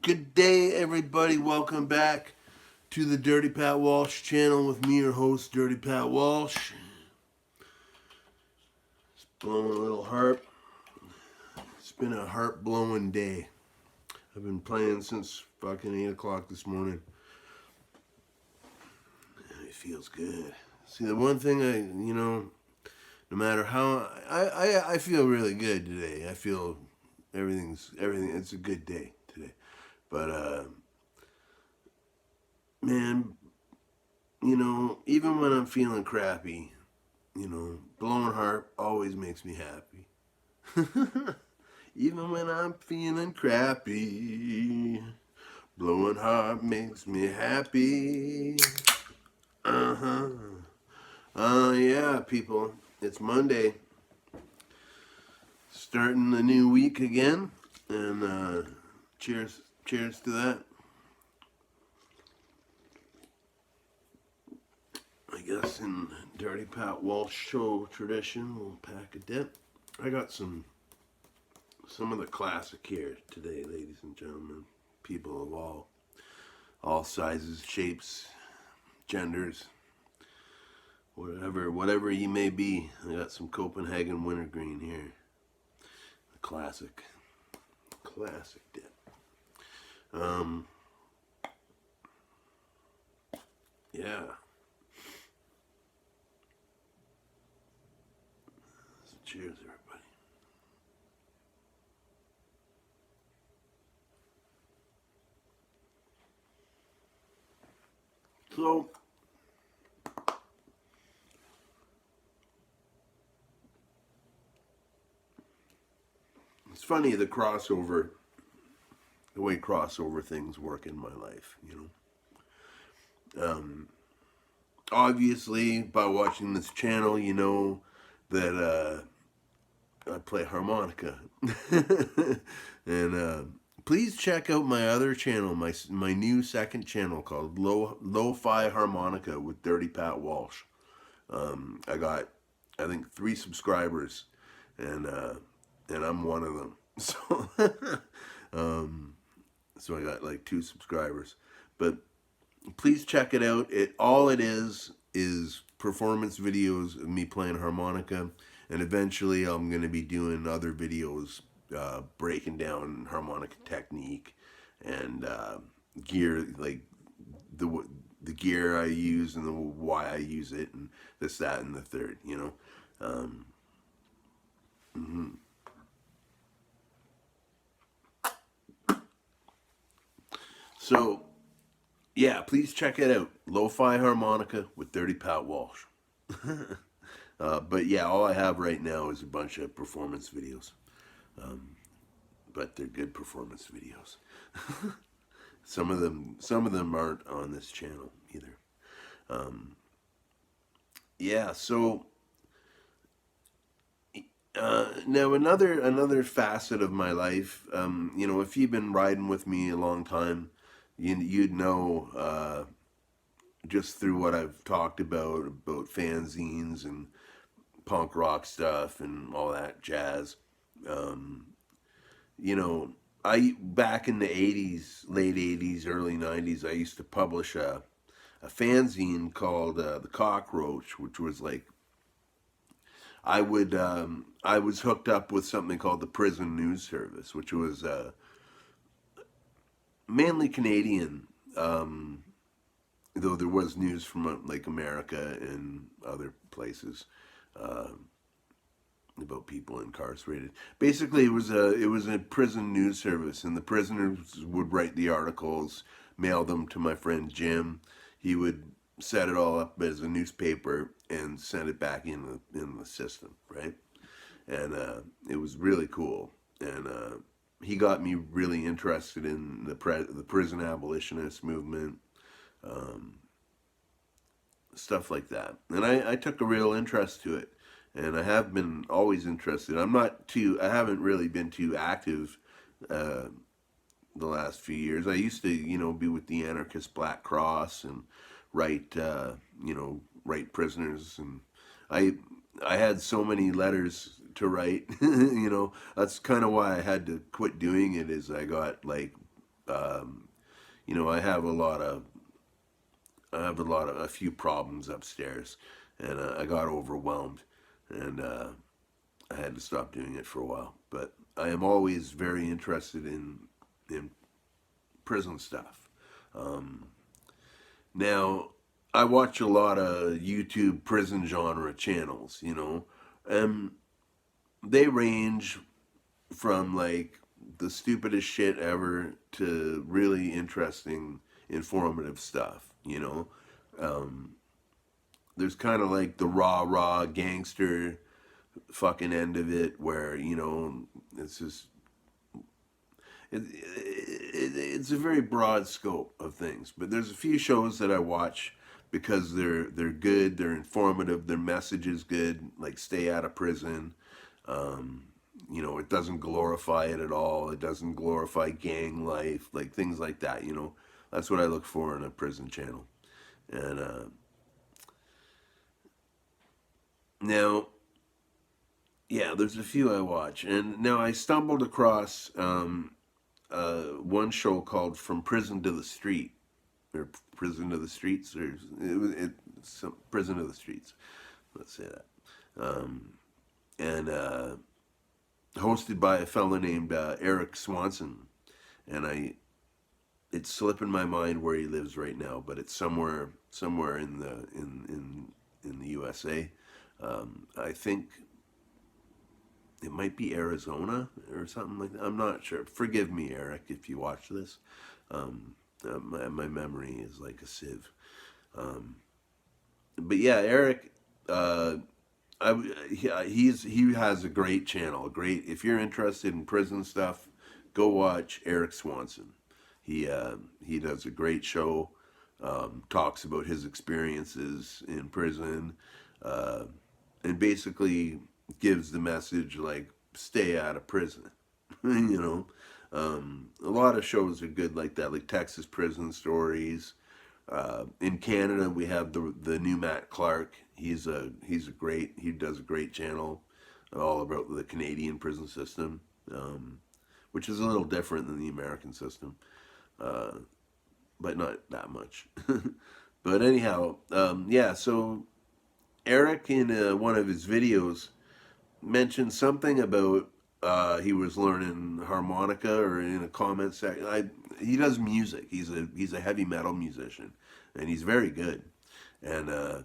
Good day, everybody. Welcome back to the Dirty Pat Walsh channel with me, your host, Dirty Pat Walsh. Just blowing a little harp. It's been a harp blowing day. I've been playing since fucking 8 o'clock this morning. And it feels good. See, the one thing no matter how, I feel really good today. I feel everything, it's a good day today. But, man, even when I'm feeling crappy, blowing harp always makes me happy. Even when I'm feeling crappy, blowing harp makes me happy. Yeah, people. It's Monday. Starting the new week again. And cheers to that. I guess in Dirty Pat Walsh show tradition, we'll pack a dip. I got some of the classic here today, ladies and gentlemen. People of all sizes, shapes, genders, whatever you may be. I got some Copenhagen wintergreen here. The classic dip. Yeah. So cheers, everybody. So, it's funny the way crossover things work in my life, Obviously, by watching this channel, you know that I play harmonica. And please check out my other channel, my new second channel called Fi Harmonica with Dirty Pat Walsh. I got, I think, 3 subscribers, and I'm one of them. So I got like 2 subscribers, but please check it out. All it is performance videos of me playing harmonica, and eventually I'm going to be doing other videos breaking down harmonica technique and gear, like the gear I use and why I use it, and this, that, and the third. So, yeah, please check it out. Lo-Fi Harmonica with Dirty Pat Walsh. But yeah, all I have right now is a bunch of performance videos. But they're good performance videos. Some of them aren't on this channel either. Yeah, so now another facet of my life, if you've been riding with me a long time, you'd know just through what I've talked about fanzines and punk rock stuff and all that jazz. I back in the 80s, late 80s, early 90s, I used to publish a fanzine called The Cockroach, which was like, I was hooked up with something called the Prison News Service, which was mainly Canadian, though there was news from like America and other places about people incarcerated. Basically, it was a prison news service, and the prisoners would write the articles, mail them to my friend Jim. He would set it all up as a newspaper and send it back in the system, right? And it was really cool. And he got me really interested in the prison abolitionist movement, stuff like that. And I took a real interest to it. And I have been always interested. I haven't really been too active the last few years. I used to, be with the anarchist Black Cross and write prisoners. And I had so many letters to write, that's kind of why I had to quit doing it, is I got like You know, a few problems upstairs, and I got overwhelmed, and I had to stop doing it for a while. But I am always very interested in prison stuff. Um, Now, I watch a lot of YouTube prison genre channels, you know, and they range from like the stupidest shit ever to really interesting, informative stuff, you know. Um, there's kind of like the rah gangster fucking end of it where, you know, it's just it's a very broad scope of things. But there's a few shows that I watch because they're good, they're informative, their message is good. Like Stay Out of Prison. Um, you know, it doesn't glorify it at all. It doesn't glorify gang life, like things like that. You know, that's what I look for in a prison channel. And now, yeah, there's a few I watch, and now I stumbled across one show called From Prison to the Street, or Prison to the Streets, or some Prison to the Streets. Let's say that. And hosted by a fellow named Eric Swanson, and it's slipping my mind where he lives right now, but it's somewhere in the USA. I think it might be Arizona or something like that. I'm not sure. Forgive me, Eric, if you watch this. My memory is like a sieve. Um, but yeah, Eric, he has a great channel. A great, if you're interested in prison stuff, go watch Eric Swanson. He does a great show. Talks about his experiences in prison, uh, and basically gives the message like stay out of prison. You know, a lot of shows are good like that, like Texas Prison Stories. In Canada, we have the new Matt Clark. He does a great channel all about the Canadian prison system, which is a little different than the American system, uh, but not that much. But anyhow, yeah. So Eric in one of his videos mentioned something about he was learning harmonica or in a comment section. He does music. He's a heavy metal musician, and he's very good. And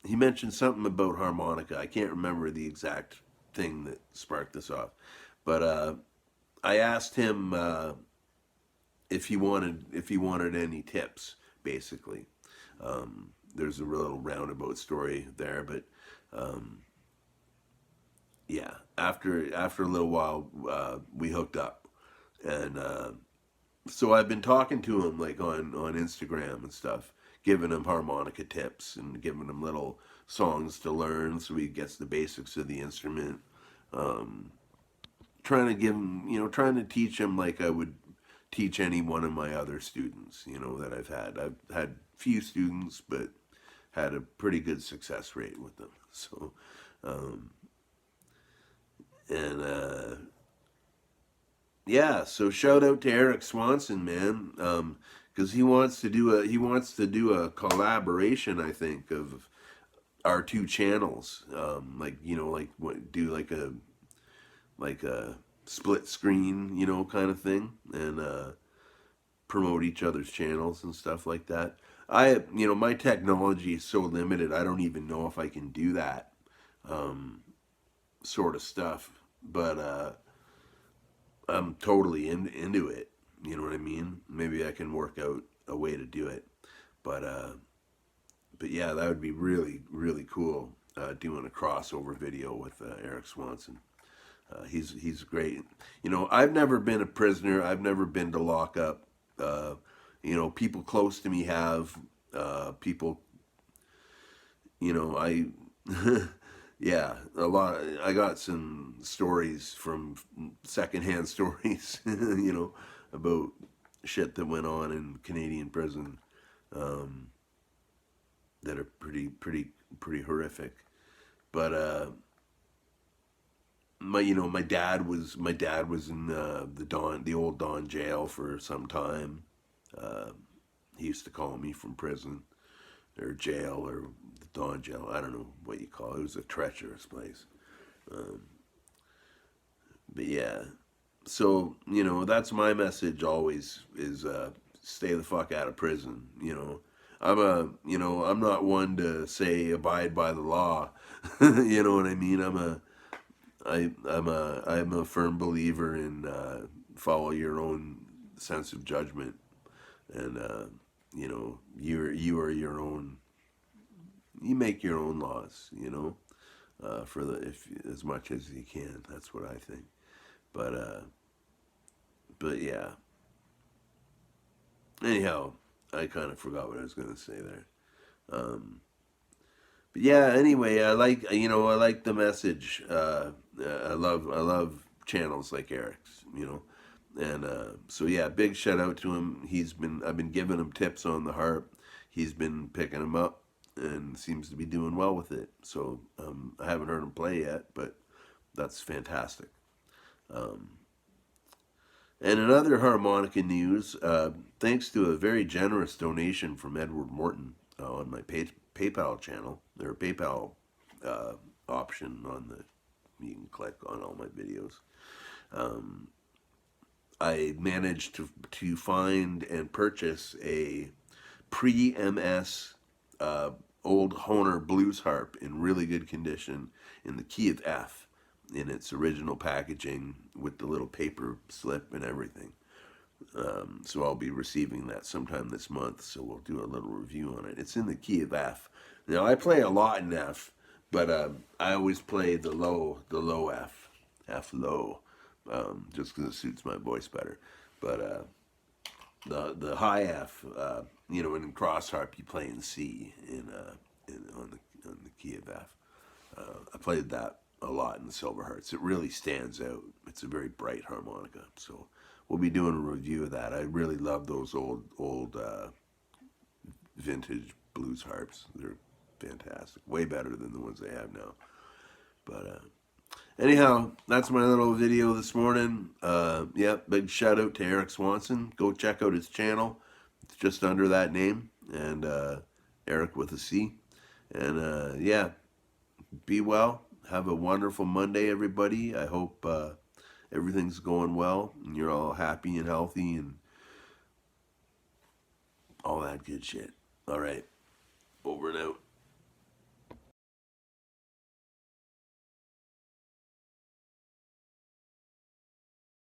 he mentioned something about harmonica. I can't remember the exact thing that sparked this off, but I asked him if he wanted any tips. Basically, there's a little roundabout story there, but um, yeah, after a little while, we hooked up, and so I've been talking to him like on Instagram and stuff, giving him harmonica tips and giving him little songs to learn so he gets the basics of the instrument. Um, Trying to give him, you know, trying to teach him like I would teach any one of my other students, you know, that I've had. I've had few students, but had a pretty good success rate with them. So, um, and yeah, so shout out to Eric Swanson, man, because he wants to do a collaboration, I think, of our two channels, like you know, like do like a split screen, you know, kind of thing, and promote each other's channels and stuff like that. You know, my technology is so limited, I don't even know if I can do that sort of stuff, but I'm totally into it. You know what I mean? Maybe I can work out a way to do it. But yeah, that would be really really cool. Doing a crossover video with Eric Swanson. He's great. You know, I've never been a prisoner. I've never been to lockup. You know, people close to me have. People, you know, yeah, a lot. I got some stories from secondhand stories, you know, about shit that went on in Canadian prison um, that are pretty horrific. But my dad was in the old Don jail for some time. Uh, he used to call me from prison or jail or the Don jail. I don't know what you call it. It was a treacherous place. Um, but yeah, so that's my message always is stay the fuck out of prison. I'm not one to say abide by the law. You know what I mean? I'm a firm believer in follow your own sense of judgment, and you are your own. You make your own laws, for the if as much as you can. That's what I think. But yeah. Anyhow, I kind of forgot what I was gonna say there. Um, but yeah. Anyway, I like the message. I love channels like Eric's. And so yeah, big shout out to him. I've been giving him tips on the harp. He's been picking them up and seems to be doing well with it. So I haven't heard him play yet, but that's fantastic. Um, and in other harmonica news, thanks to a very generous donation from Edward Morton on my PayPal channel, or PayPal uh, option on you can click on all my videos. Um, I managed to find and purchase a pre-MS uh, old Hohner blues harp in really good condition in the key of F in its original packaging with the little paper slip and everything. So I'll be receiving that sometime this month. So we'll do a little review on it. It's in the key of F. Now I play a lot in F, but I always play the low F low, just because it suits my voice better. But the high F, in cross harp you play in C on the key of F. I played that a lot in the Silver Hearts. It really stands out. It's a very bright harmonica. So we'll be doing a review of that. I really love those old vintage blues harps. They're fantastic. Way better than the ones they have now. But anyhow, that's my little video this morning. Big shout out to Eric Swanson. Go check out his channel. It's just under that name. And Eric with a C. And be well. Have a wonderful Monday, everybody. I hope everything's going well and you're all happy and healthy and all that good shit. All right. Over and out.